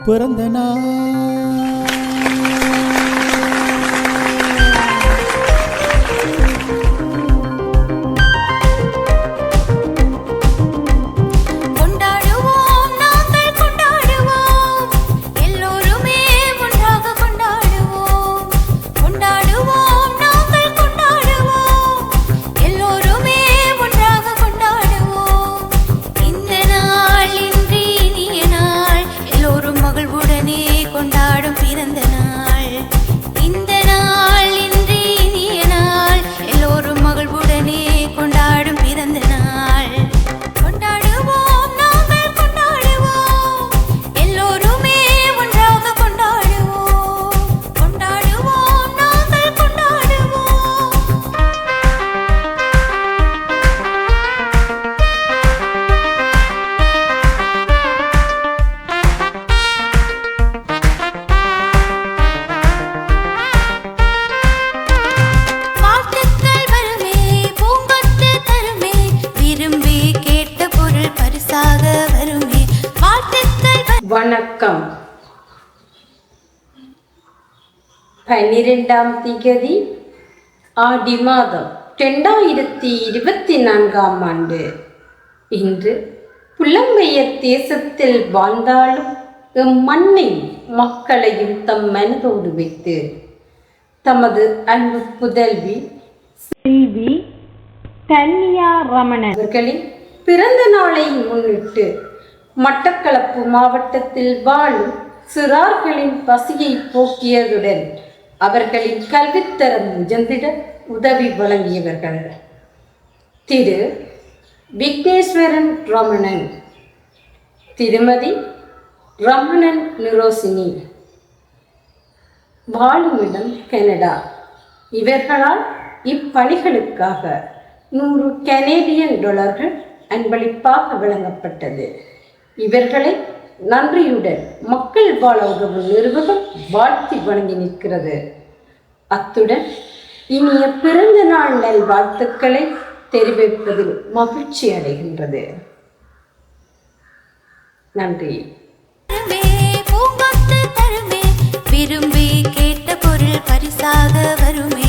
பிறந்த நாள் வணக்கம். 12ஆம் திகதி ஆடி மாதம் 2024ஆம் ஆண்டு. இன்று புலம்பெயர் தேசத்தில் வாழ்ந்தாலும் எம் மண்ணை மக்களையும் தம் மனதோடு வைத்து தமது அன்பு புதல்வி செல்வி தன்யா ரமணன் அவர்களின் பிறந்த நாளை முன்னிட்டு மட்டக்களப்பு மாவட்டத்தில் வாழும் சிறார்களின் பசியை போக்கியதுடன் அவர்களின் கல்வித்தரம் உயர்ந்திட உதவி வழங்கியவர்கள் திரு விக்னேஸ்வரன் ரமணன், திருமதி ரமணன் நிரோசினி, வாழுமிடம் கனடா. இவர்களால் இப்பணிகளுக்காக 100 கனேடியன் டாலர்கள் அன்பளிப்பாக வழங்கப்பட்டது. இவர்களை நன்றியுடன் மக்கள் வாழ உதவும் நிறுவனம் வாழ்த்தி வணங்கி நிற்கிறது. அத்துடன் இனிய பிறந்த நாள் நல்வாழ்த்துக்களை தெரிவிப்பதில் மகிழ்ச்சி அடைகின்றது. நன்றி. விரும்பி கேட்ட பொருள் பரிசாக வருமே.